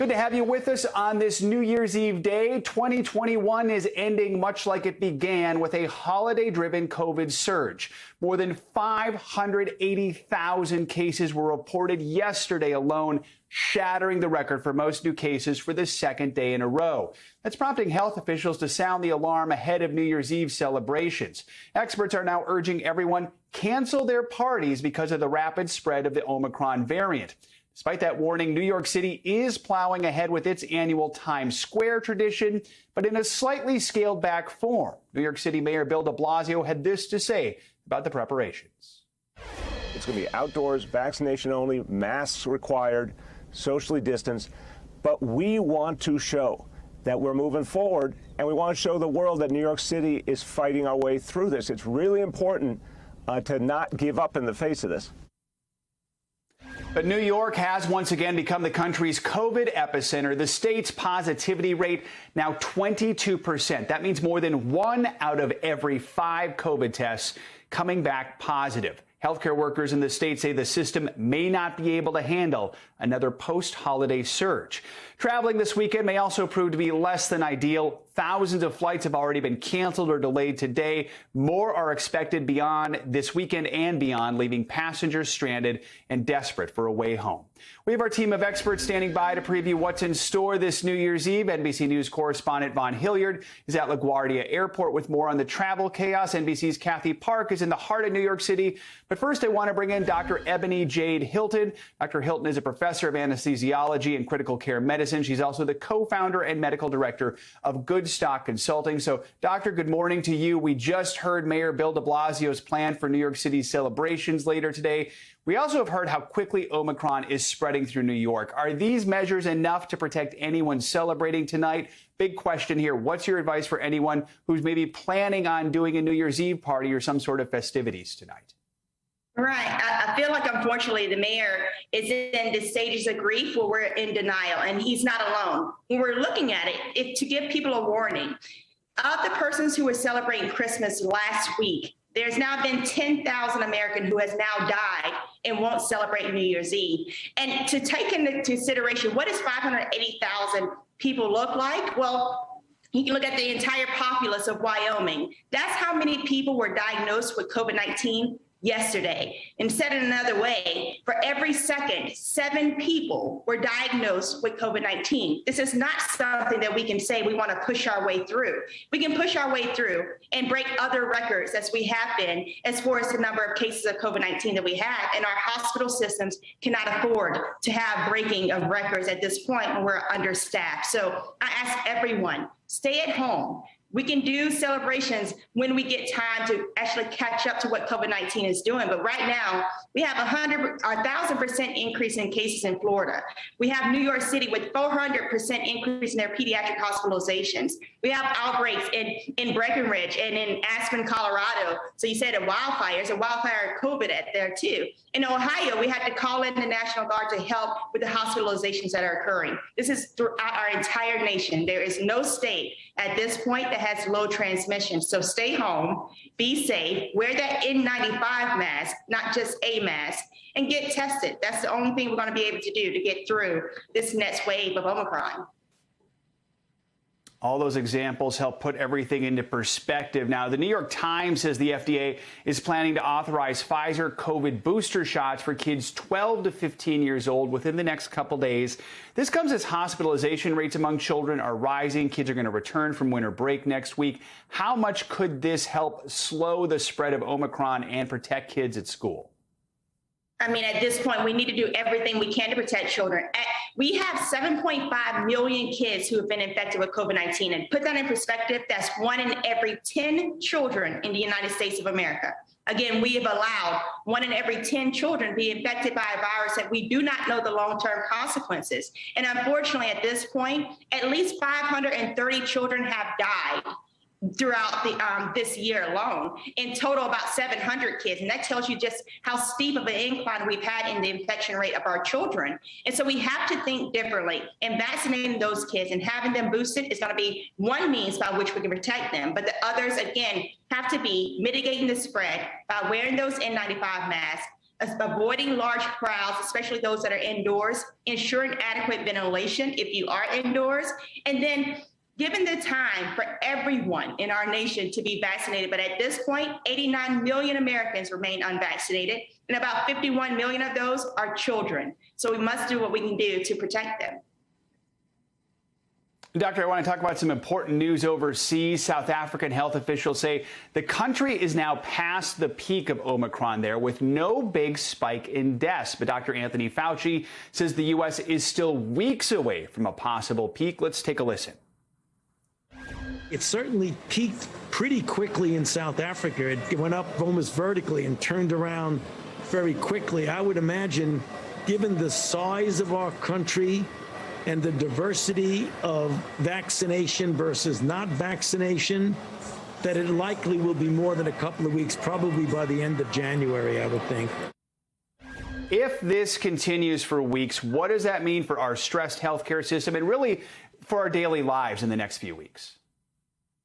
Good to have you with us on this New Year's Eve day. 2021 is ending much like it began, with a holiday-driven COVID surge. More than 580,000 cases were reported yesterday alone, shattering the record for most new cases for the second day in a row. That's prompting health officials to sound the alarm ahead of New Year's Eve celebrations. Experts are now urging everyone cancel their parties because of the rapid spread of the Omicron variant. Despite that warning, New York City is plowing ahead with its annual Times Square tradition, but in a slightly scaled back form. New York City Mayor Bill de Blasio had this to say about the preparations. It's going to be outdoors, vaccination only, masks required, socially distanced. But we want to show that we're moving forward, and we want to show the world that New York City is fighting our way through this. It's really important to not give up in the face of this. But New York has once again become the country's COVID epicenter. The state's positivity rate now 22%. That means more than 1 out of every 5 COVID tests coming back positive. Healthcare workers in the state say the system may not be able to handle another post-holiday surge. Traveling this weekend may also prove to be less than ideal. Thousands of flights have already been canceled or delayed today. More are expected beyond this weekend and beyond, leaving passengers stranded and desperate for a way home. We have our team of experts standing by to preview what's in store this New Year's Eve. NBC News correspondent Vaughn Hilliard is at LaGuardia Airport with more on the travel chaos. NBC's Kathy Park is in the heart of New York City. But first, I want to bring in Dr. Ebony Jade Hilton. Dr. Hilton is a professor of anesthesiology and critical care medicine. She's also the co-founder and medical director of Good Stock Consulting. So, Doctor, good morning to you. We just heard Mayor Bill de Blasio's plan for New York City's celebrations later today. We also have heard how quickly Omicron is spreading through New York. Are these measures enough to protect anyone celebrating tonight? Big question here. What's your advice for anyone who's maybe planning on doing a New Year's Eve party or some sort of festivities tonight? Right. I feel like, unfortunately, the mayor is in the stages of grief where we're in denial, and he's not alone. When we're looking at it, to give people a warning, of the persons who were celebrating Christmas last week, there's now been 10,000 Americans who has now died and won't celebrate New Year's Eve. And to take into consideration, what does 580,000 people look like? Well, you can look at the entire populace of Wyoming. That's how many people were diagnosed with COVID-19 yesterday. And said it another way, for every second, 7 people were diagnosed with COVID-19. This is not something that we can say we want to push our way through. We can push our way through and break other records, as we have been, as far as the number of cases of COVID-19 that we have. And our hospital systems cannot afford to have breaking of records at this point when we're understaffed. So I ask everyone, stay at home. We can do celebrations when we get time to actually catch up to what COVID-19 is doing. But right now, we have 1,000% increase in cases in Florida. We have New York City with 400% increase in their pediatric hospitalizations. We have outbreaks in Breckenridge and in Aspen, Colorado. So you said wildfires, a wildfire COVID there too. In Ohio, we had to call in the National Guard to help with the hospitalizations that are occurring. This is throughout our entire nation. There is no state at this point that has low transmission. So stay home, be safe, wear that N95 mask, not just a mask, and get tested. That's the only thing we're going to be able to do to get through this next wave of Omicron. All those examples help put everything into perspective. Now, the New York Times says the FDA is planning to authorize Pfizer COVID booster shots for kids 12 to 15 years old within the next couple days. This comes as hospitalization rates among children are rising. Kids are going to return from winter break next week. How much could this help slow the spread of Omicron and protect kids at school? I mean, at this point, we need to do everything we can to protect children. We have 7.5 million kids who have been infected with COVID-19. And put that in perspective, that's 1 in every 10 children in the United States of America. Again, we have allowed 1 in every 10 children to be infected by a virus that we do not know the long-term consequences. And unfortunately, at this point, at least 530 children have died throughout this year alone. In total, about 700 kids. And that tells you just how steep of an incline we've had in the infection rate of our children. And so we have to think differently. And vaccinating those kids and having them boosted is going to be one means by which we can protect them. But the others, again, have to be mitigating the spread by wearing those N95 masks, avoiding large crowds, especially those that are indoors, ensuring adequate ventilation if you are indoors, and then given the time for everyone in our nation to be vaccinated. But at this point, 89 million Americans remain unvaccinated, and about 51 million of those are children. So we must do what we can do to protect them. Doctor, I want to talk about some important news overseas. South African health officials say the country is now past the peak of Omicron there with no big spike in deaths. But Dr. Anthony Fauci says the U.S. is still weeks away from a possible peak. Let's take a listen. It certainly peaked pretty quickly in South Africa. It went up almost vertically and turned around very quickly. I would imagine, given the size of our country and the diversity of vaccination versus not vaccination, that it likely will be more than a couple of weeks, probably by the end of January, I would think. If this continues for weeks, what does that mean for our stressed healthcare system and really for our daily lives in the next few weeks?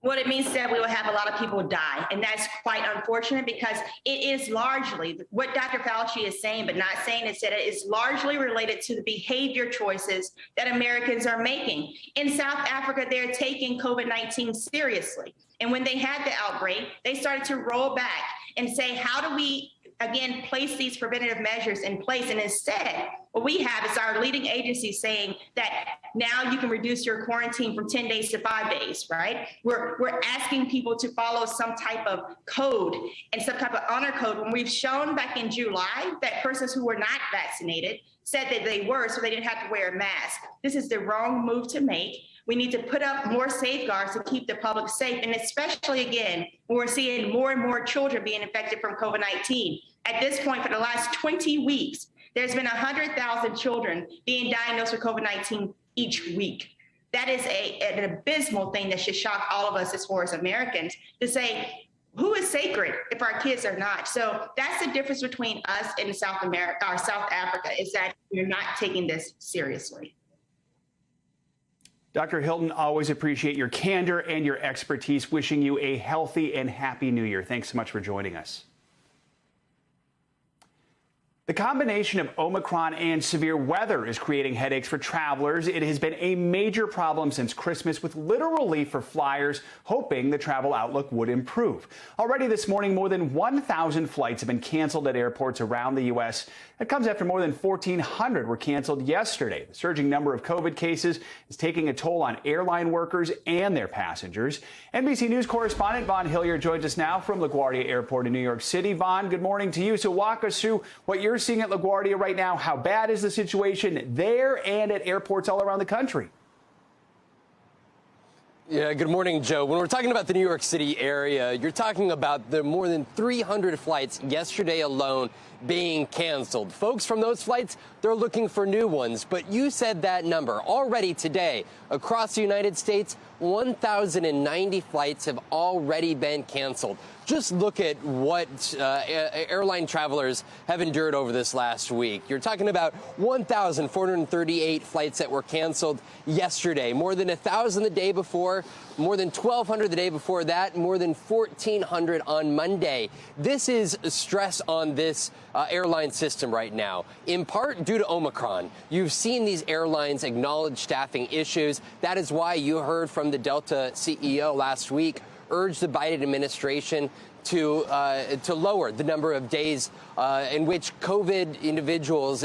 What it means is that we will have a lot of people die, and that's quite unfortunate because it is largely what Dr. Fauci is saying, but not saying is that it is largely related to the behavior choices that Americans are making. In South Africa, they're taking COVID-19 seriously. And when they had the outbreak, they started to roll back and say, how do we, again, place these preventative measures in place? And instead, what we have is our leading agency saying that now you can reduce your quarantine from 10 days to 5 days, right? We're asking people to follow some type of code and some type of honor code when we've shown back in July that persons who were not vaccinated said that they were, so they didn't have to wear a mask. This is the wrong move to make. We need to put up more safeguards to keep the public safe, and especially, again, when we're seeing more and more children being infected from COVID-19. At this point, for the last 20 weeks, there's been 100,000 children being diagnosed with COVID-19 each week. That is an abysmal thing that should shock all of us as far as Americans to say, who is sacred if our kids are not? So that's the difference between us and South America or South Africa, is that you're not taking this seriously. Dr. Hilton, always appreciate your candor and your expertise. Wishing you a healthy and happy new year. Thanks so much for joining us. The combination of Omicron and severe weather is creating headaches for travelers. It has been a major problem since Christmas, with little relief for flyers hoping the travel outlook would improve. Already this morning, more than 1,000 flights have been canceled at airports around the U.S. That comes after more than 1,400 were canceled yesterday. The surging number of COVID cases is taking a toll on airline workers and their passengers. NBC News correspondent Vaughn Hillier joins us now from LaGuardia Airport in New York City. Vaughn, good morning to you. So walk us through what you're seeing at LaGuardia right now. How bad is the situation there and at airports all around the country? Yeah, good morning, Joe. When we're talking about the New York City area, you're talking about the more than 300 flights yesterday alone being canceled. Folks from those flights, they're looking for new ones. But you said that number. Already today, across the United States, 1,090 flights have already been canceled. Just look at what airline travelers have endured over this last week. You're talking about 1,438 flights that were canceled yesterday, more than 1,000 the day before, more than 1,200 the day before that, more than 1,400 on Monday. This is stress on this airline system right now, in part due to Omicron. You've seen these airlines acknowledge staffing issues. That is why you heard from the Delta CEO last week urge the Biden administration to lower the number of days in which COVID individuals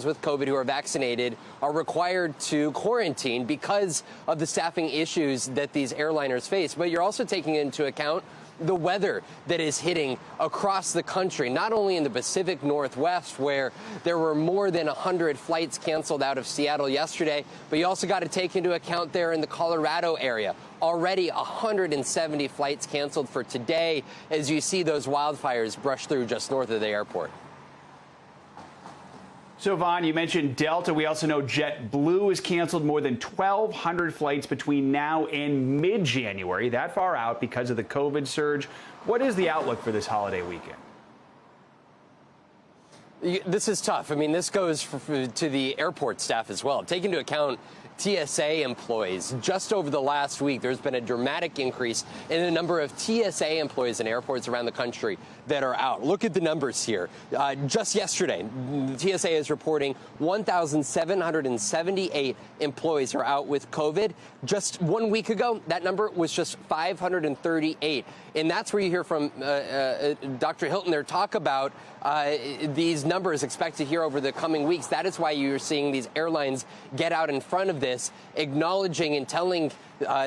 with COVID who are vaccinated are required to quarantine because of the staffing issues that these airliners face. But you're also taking into account the weather that is hitting across the country, not only in the Pacific Northwest, where there were more than 100 flights canceled out of Seattle yesterday, but you also got to take into account there in the Colorado area. Already 170 flights canceled for today as you see those wildfires brush through just north of the airport. So, Vaughn, you mentioned Delta. We also know JetBlue has canceled more than 1,200 flights between now and mid-January, that far out because of the COVID surge. What is the outlook for this holiday weekend? This is tough. I mean, this goes to the airport staff as well. Take into account TSA employees. Just over the last week, there's been a dramatic increase in the number of TSA employees in airports around the country that are out. Look at the numbers here. Just yesterday, the TSA is reporting 1,778 employees are out with COVID. Just 1 week ago, that number was just 538. And that's where you hear from Dr. Hilton there talk about these numbers expected here over the coming weeks. That is why you're seeing these airlines get out in front of this, acknowledging and telling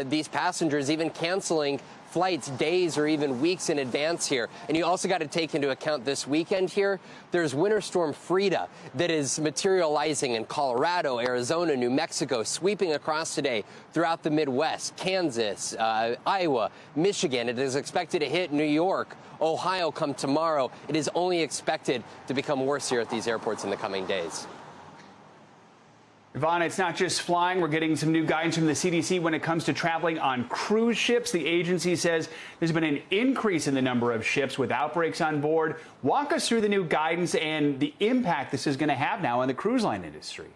these passengers, even canceling flights days or even weeks in advance here. And you also got to take into account this weekend here, there's Winter Storm Frida that is materializing in Colorado, Arizona, New Mexico, sweeping across today throughout the Midwest, Kansas, Iowa, Michigan. It is expected to hit New York, Ohio come tomorrow. It is only expected to become worse here at these airports in the coming days. Yvonne, it's not just flying. We're getting some new guidance from the CDC when it comes to traveling on cruise ships. The agency says there's been an increase in the number of ships with outbreaks on board. Walk us through the new guidance and the impact this is going to have now on the cruise line industry.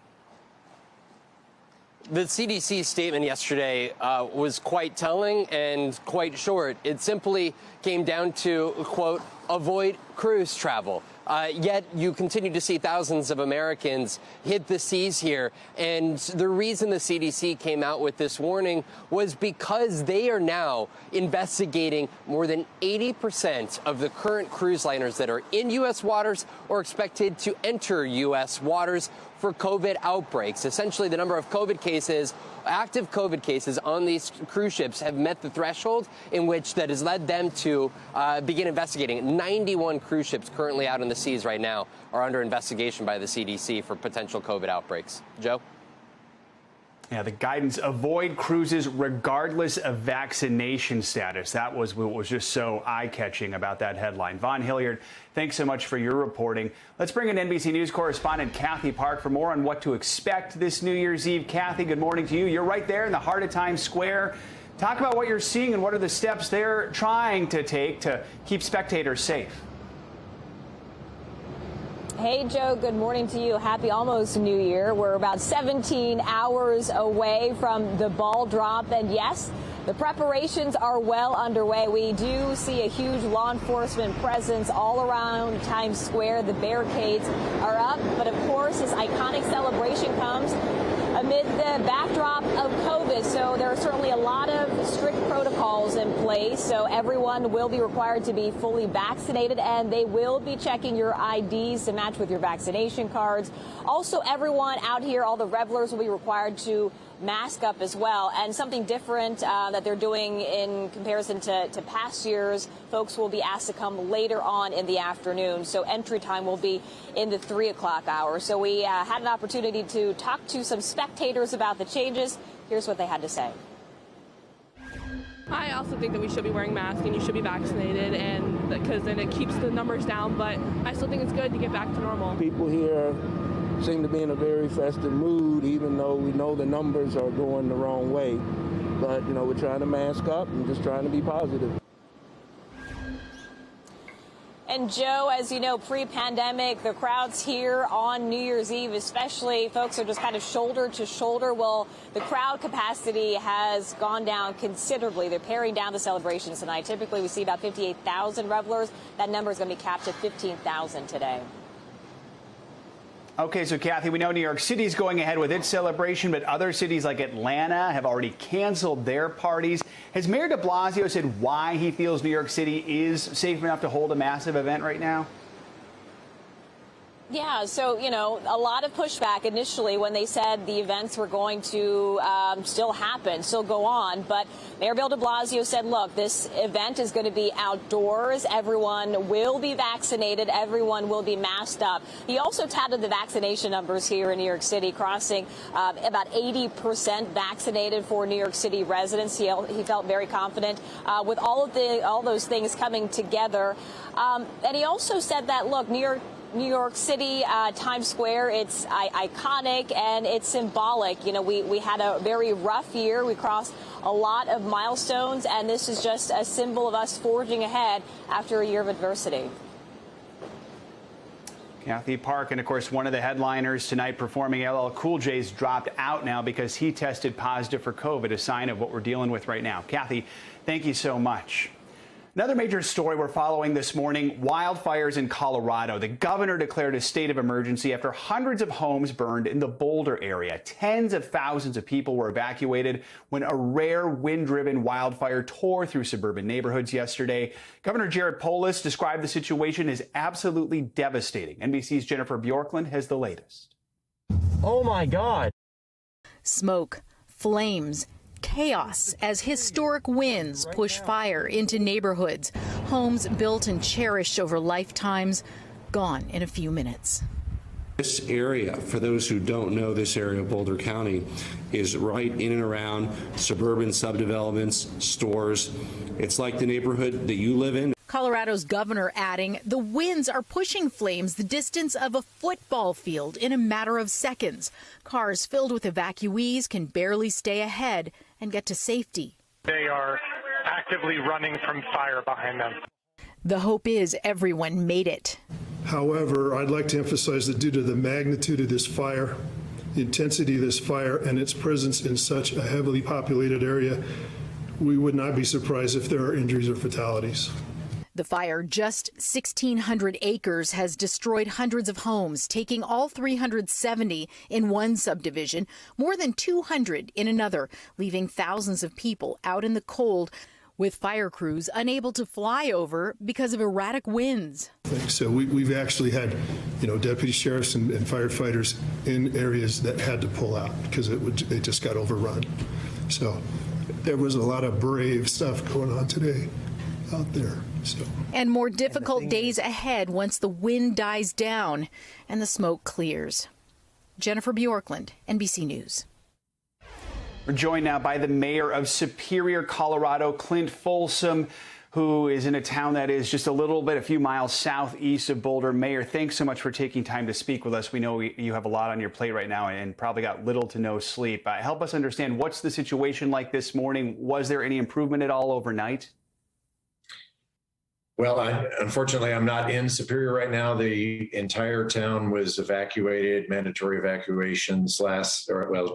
The CDC statement yesterday was quite telling and quite short. It simply came down to, quote, avoid cruise travel. Yet you continue to see thousands of Americans hit the seas here. And the reason the CDC came out with this warning was because they are now investigating more than 80% of the current cruise liners that are in U.S. waters or expected to enter U.S. waters for COVID outbreaks. Essentially, the number of COVID cases, active COVID cases on these cruise ships have met the threshold in which that has led them to begin investigating. 91 cruise ships currently out in the seas right now are under investigation by the CDC for potential COVID outbreaks. Joe? Yeah, the guidance, avoid cruises regardless of vaccination status. That was what was just so eye-catching about that headline. Vaughn Hilliard, thanks so much for your reporting. Let's bring in NBC News correspondent Kathy Park for more on what to expect this New Year's Eve. Kathy, good morning to you. You're right there in the heart of Times Square. Talk about what you're seeing and what are the steps they're trying to take to keep spectators safe. Hey, Joe, good morning to you. Happy almost New Year. We're about 17 hours away from the ball drop. And yes, the preparations are well underway. We do see a huge law enforcement presence all around Times Square. The barricades are up. But of course, this iconic celebration comes amid the backdrop of COVID. So there are certainly a lot of strict protocols in place. So everyone will be required to be fully vaccinated, and they will be checking your IDs to match with your vaccination cards. Also, everyone out here, all the revelers, will be required to mask up as well. And something different that they're doing in comparison to past years, folks will be asked to come later on in the afternoon. So entry time will be in the 3 o'clock hour. So we had an opportunity to talk to some spectators about the changes. Here's what they had to say. I also think that we should be wearing masks and you should be vaccinated, and because then it keeps the numbers down. But I still think it's good to get back to normal. People here seem to be in a very festive mood, even though we know the numbers are going the wrong way. But, you know, we're trying to mask up and just trying to be positive. And Joe, as you know, pre-pandemic, the crowds here on New Year's Eve, especially, folks are just kind of shoulder to shoulder. Well, the crowd capacity has gone down considerably. They're paring down the celebrations tonight. Typically, we see about 58,000 revelers. That number is going to be capped at 15,000 today. Okay, so Kathy, we know New York City's going ahead with its celebration, but other cities like Atlanta have already canceled their parties. Has Mayor de Blasio said why he feels New York City is safe enough to hold a massive event right now? Yeah, so, you know, a lot of pushback initially when they said the events were going to still happen, still go on. But Mayor Bill de Blasio said, look, this event is going to be outdoors. Everyone will be vaccinated. Everyone will be masked up. He also touted the vaccination numbers here in New York City, crossing about 80% vaccinated for New York City residents. He felt very confident with all those things coming together. And he also said that, look, New York City, Times Square, it's iconic and it's symbolic. You know, we had a very rough year. We crossed a lot of milestones, and this is just a symbol of us forging ahead after a year of adversity. Kathy Park, and of course, one of the headliners tonight performing LL Cool J's dropped out now because he tested positive for COVID, a sign of what we're dealing with right now. Kathy, thank you so much. Another major story we're following this morning, wildfires in Colorado. The governor declared a state of emergency after hundreds of homes burned in the Boulder area. Tens of thousands of people were evacuated when a rare wind-driven wildfire tore through suburban neighborhoods yesterday. Governor Jared Polis described the situation as absolutely devastating. NBC's Jennifer Bjorklund has the latest. Oh my God. Smoke, flames, chaos as historic winds push fire into neighborhoods. Homes built and cherished over lifetimes, gone in a few minutes. This area, for those who don't know this area of Boulder County, is right in and around suburban subdevelopments, stores. It's like the neighborhood that you live in. Colorado's governor adding the winds are pushing flames the distance of a football field in a matter of seconds. Cars filled with evacuees can barely stay ahead and get to safety. They are actively running from fire behind them. The hope is everyone made it. However, I'd like to emphasize that due to the magnitude of this fire, the intensity of this fire, and its presence in such a heavily populated area, we would not be surprised if there are injuries or fatalities. The fire, just 1,600 acres, has destroyed hundreds of homes, taking all 370 in one subdivision, more than 200 in another, leaving thousands of people out in the cold, with fire crews unable to fly over because of erratic winds. So we've actually had, deputy sheriffs and firefighters in areas that had to pull out because it just got overrun. So there was a lot of brave stuff going on today out there. And more difficult days ahead once the wind dies down and the smoke clears. Jennifer Bjorklund, NBC News. We're joined now by the mayor of Superior, Colorado, Clint Folsom, who is in a town that is just a few miles southeast of Boulder. Mayor, thanks so much for taking time to speak with us. We know you have a lot on your plate right now and probably got little to no sleep. Help us understand, what's the situation like this morning? Was there any improvement at all overnight? Well, unfortunately, I'm not in Superior right now. The entire town was evacuated, mandatory evacuations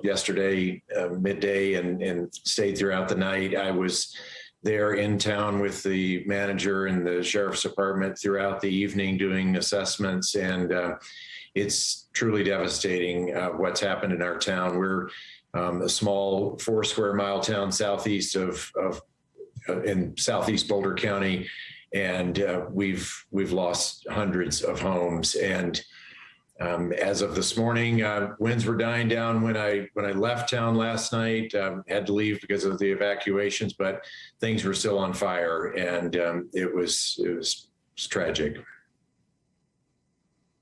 yesterday midday and stayed throughout the night. I was there in town with the manager and the sheriff's department throughout the evening doing assessments, and it's truly devastating what's happened in our town. We're a small 4 square mile town southeast in southeast Boulder County. And we've lost hundreds of homes. And as of this morning, winds were dying down when I left town last night. Had to leave because of the evacuations, but things were still on fire, and it was tragic.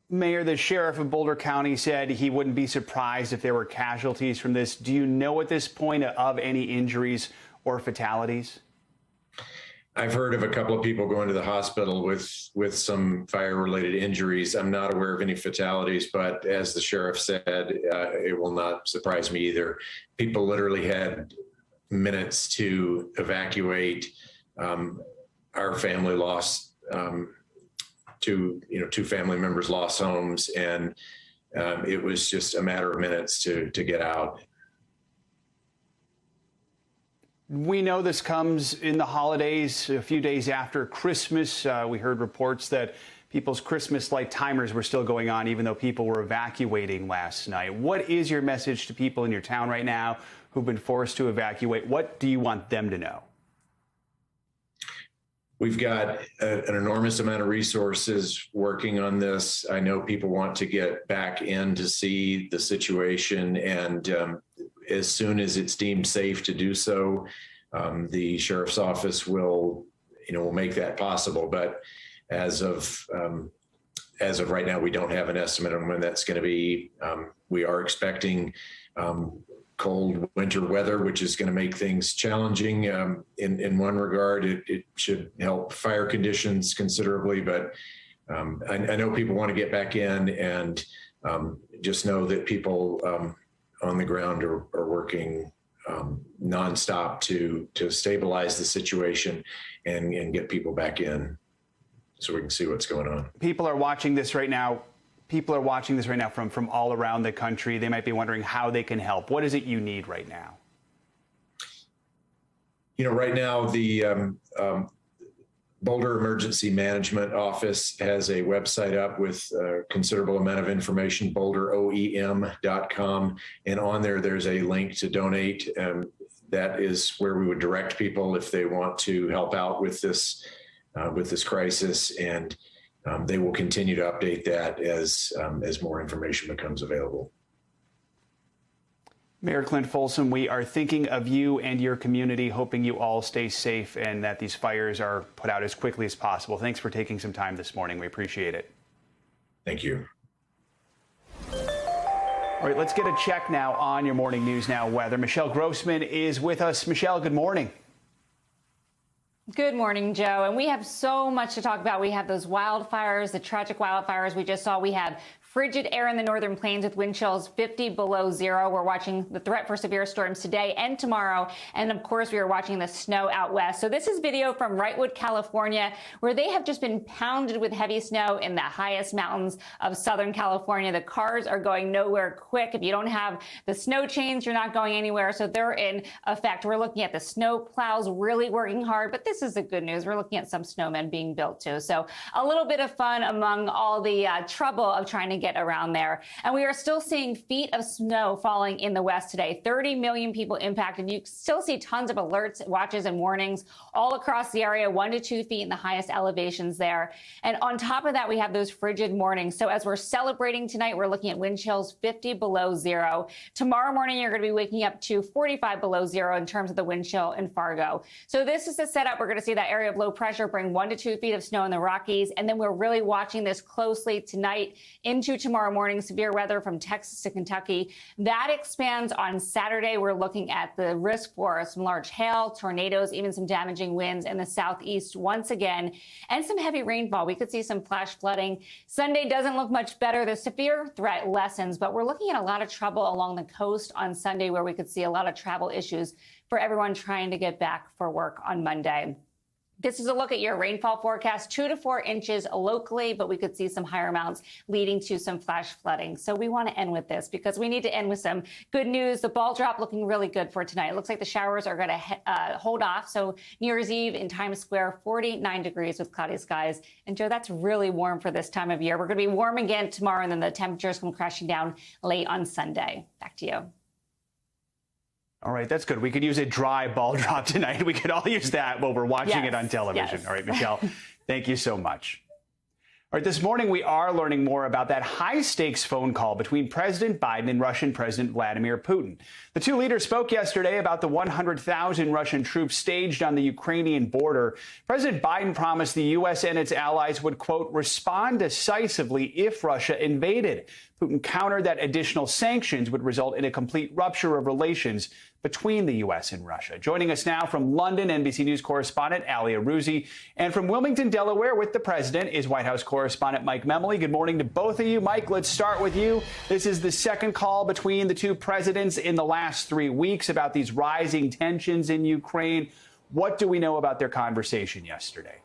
Mayor, the sheriff of Boulder County said he wouldn't be surprised if there were casualties from this. Do you know at this point of any injuries or fatalities? I've heard of a couple of people going to the hospital with some fire-related injuries. I'm not aware of any fatalities, but as the sheriff said, it will not surprise me either. People literally had minutes to evacuate. Our family lost two family members lost homes, and it was just a matter of minutes to get out. We know this comes in the holidays, a few days after Christmas. We heard reports that people's Christmas light timers were still going on, even though people were evacuating last night. What is your message to people in your town right now who've been forced to evacuate? What do you want them to know? We've got an enormous amount of resources working on this. I know people want to get back in to see the situation, and as soon as it's deemed safe to do so, the sheriff's office will make that possible. But as of right now, we don't have an estimate on when that's going to be. We are expecting cold winter weather, which is going to make things challenging. In one regard, it should help fire conditions considerably, but I know people want to get back in, and just know that people on the ground are working nonstop to stabilize the situation and get people back in so we can see what's going on. People are watching this right now. people are watching this right now from all around the country. They might be wondering how they can help. What is it you need right now? Right now, the Boulder Emergency Management Office has a website up with a considerable amount of information, boulderoem.com. And on there's a link to donate. That is where we would direct people if they want to help out with this crisis. And they will continue to update that as more information becomes available. Mayor Clint Folsom, we are thinking of you and your community, hoping you all stay safe and that these fires are put out as quickly as possible. Thanks for taking some time this morning. We appreciate it. Thank you. All right, let's get a check now on your Morning News Now weather. Michelle Grossman is with us. Michelle, good morning. Good morning, Joe. And we have so much to talk about. We have those wildfires, the tragic wildfires we just saw. We have frigid air in the northern plains with wind chills 50 below zero. We're watching the threat for severe storms today and tomorrow. And of course, we are watching the snow out west. So this is video from Wrightwood, California, where they have just been pounded with heavy snow in the highest mountains of Southern California. The cars are going nowhere quick. If you don't have the snow chains, you're not going anywhere. So they're in effect. We're looking at the snow plows really working hard, but this is the good news. We're looking at some snowmen being built too. So a little bit of fun among all the trouble of trying to get around there. And we are still seeing feet of snow falling in the west today. 30 million people impacted. You still see tons of alerts, watches, and warnings all across the area, 1 to 2 feet in the highest elevations there. And on top of that, we have those frigid mornings. So as we're celebrating tonight, we're looking at wind chills 50 below zero. Tomorrow morning, you're going to be waking up to 45 below zero in terms of the wind chill in Fargo. So this is the setup. We're going to see that area of low pressure bring 1 to 2 feet of snow in the Rockies. And then we're really watching this closely tonight into tomorrow morning. Severe weather from Texas to Kentucky. That expands on Saturday. We're looking at the risk for some large hail, tornadoes, even some damaging winds in the southeast once again, and some heavy rainfall. We could see some flash flooding. Sunday doesn't look much better. The severe threat lessens, but we're looking at a lot of trouble along the coast on Sunday, where we could see a lot of travel issues for everyone trying to get back for work on Monday. This is a look at your rainfall forecast, 2 to 4 inches locally, but we could see some higher amounts leading to some flash flooding. So we want to end with this because we need to end with some good news. The ball drop looking really good for tonight. It looks like the showers are going to hold off. So New Year's Eve in Times Square, 49 degrees with cloudy skies. And Joe, that's really warm for this time of year. We're going to be warm again tomorrow, and then the temperatures come crashing down late on Sunday. Back to you. All right, that's good. We could use a dry ball drop tonight. We could all use that while we're watching it on television. Yes. All right, Michelle, thank you so much. All right, this morning we are learning more about that high-stakes phone call between President Biden and Russian President Vladimir Putin. The two leaders spoke yesterday about the 100,000 Russian troops staged on the Ukrainian border. President Biden promised the U.S. and its allies would, quote, respond decisively if Russia invaded. Putin countered that additional sanctions would result in a complete rupture of relations between the U.S. and Russia. Joining us now from London, NBC News correspondent Ali Aruzzi, and from Wilmington, Delaware, with the president is White House correspondent Mike Memoli. Good morning to both of you. Mike, let's start with you. This is the second call between the two presidents in the last 3 weeks about these rising tensions in Ukraine. What do we know about their conversation yesterday?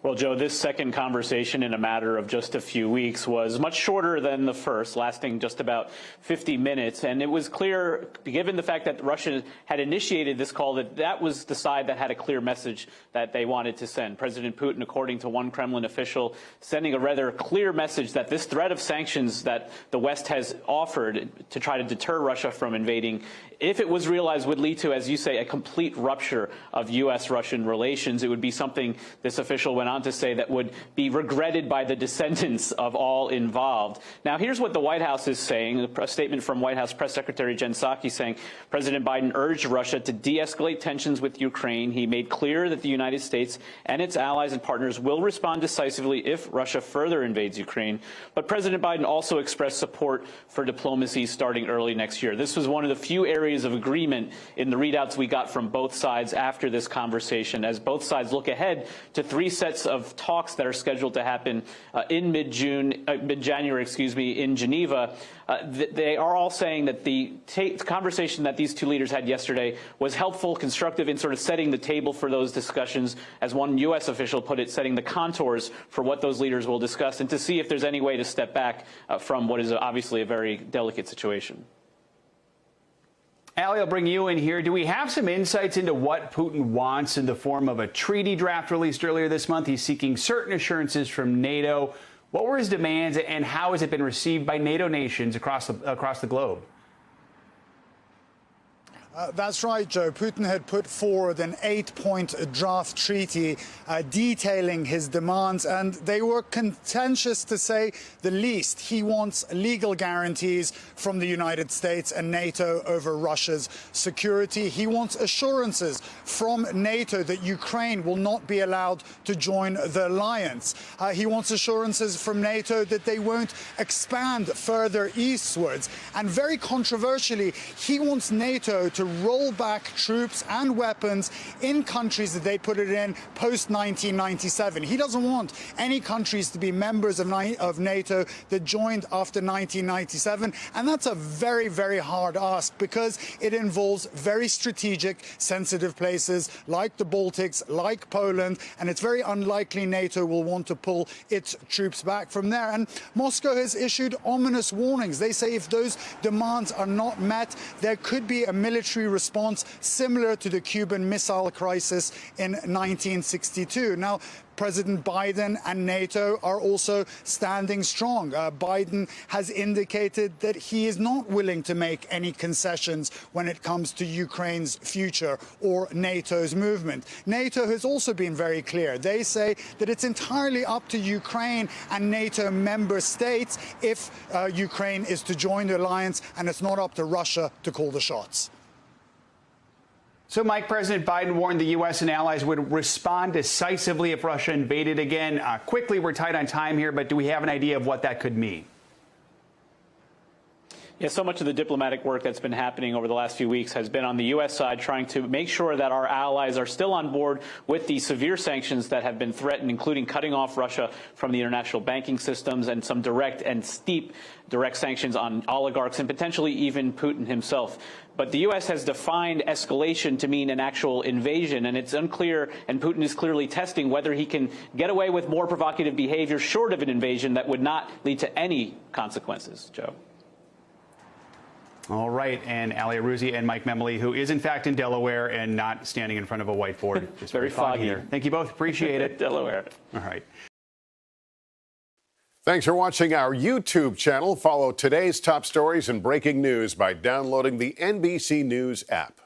Well, Joe, this second conversation in a matter of just a few weeks was much shorter than the first, lasting just about 50 minutes. And it was clear, given the fact that Russia had initiated this call, that that was the side that had a clear message that they wanted to send. President Putin, according to one Kremlin official, sending a rather clear message that this threat of sanctions that the West has offered to try to deter Russia from invading, if it was realized, would lead to, as you say, a complete rupture of U.S.-Russian relations. It would be something, this official went on to say, that would be regretted by the descendants of all involved. Now, here's what the White House is saying, a statement from White House Press Secretary Jen Psaki saying, President Biden urged Russia to de-escalate tensions with Ukraine. He made clear that the United States and its allies and partners will respond decisively if Russia further invades Ukraine. But President Biden also expressed support for diplomacy starting early next year. This was one of the few areas of agreement in the readouts we got from both sides after this conversation, as both sides look ahead to 3 sets sets of talks that are scheduled to happen in mid-January, in Geneva. They are all saying that the conversation that these two leaders had yesterday was helpful, constructive in sort of setting the table for those discussions, as one U.S. official put it, setting the contours for what those leaders will discuss, and to see if there's any way to step back from what is obviously a very delicate situation. Allie, I'll bring you in here. Do we have some insights into what Putin wants in the form of a treaty draft released earlier this month? He's seeking certain assurances from NATO. What were his demands, and how has it been received by NATO nations across the globe? That's right, Joe. Putin had put forward an 8-point draft treaty detailing his demands, and they were contentious to say the least. He wants legal guarantees from the United States and NATO over Russia's security. He wants assurances from NATO that Ukraine will not be allowed to join the alliance. He wants assurances from NATO that they won't expand further eastwards. And very controversially, he wants NATO to roll back troops and weapons in countries that they put it in post-1997. He doesn't want any countries to be members of NATO that joined after 1997. And that's a very, very hard ask because it involves very strategic, sensitive places like the Baltics, like Poland, and it's very unlikely NATO will want to pull its troops back from there. And Moscow has issued ominous warnings. They say if those demands are not met, there could be a military response similar to the Cuban Missile Crisis in 1962. Now, President Biden and NATO are also standing strong. Biden has indicated that he is not willing to make any concessions when it comes to Ukraine's future or NATO's movement. NATO has also been very clear. They say that it's entirely up to Ukraine and NATO member states if Ukraine is to join the alliance, and it's not up to Russia to call the shots. So, Mike, President Biden warned the U.S. and allies would respond decisively if Russia invaded again. Quickly, we're tight on time here, but do we have an idea of what that could mean? Yeah, so much of the diplomatic work that's been happening over the last few weeks has been on the U.S. side, trying to make sure that our allies are still on board with the severe sanctions that have been threatened, including cutting off Russia from the international banking systems and some direct and steep direct sanctions on oligarchs and potentially even Putin himself. But the U.S. has defined escalation to mean an actual invasion, and it's unclear, and Putin is clearly testing whether he can get away with more provocative behavior short of an invasion that would not lead to any consequences, Joe. All right, and Ali Arouzi and Mike Memoli, who is in fact in Delaware and not standing in front of a whiteboard. Just very foggy here. Thank you both. Appreciate it. Delaware. All right. Thanks for watching our YouTube channel. Follow today's top stories and breaking news by downloading the NBC News app.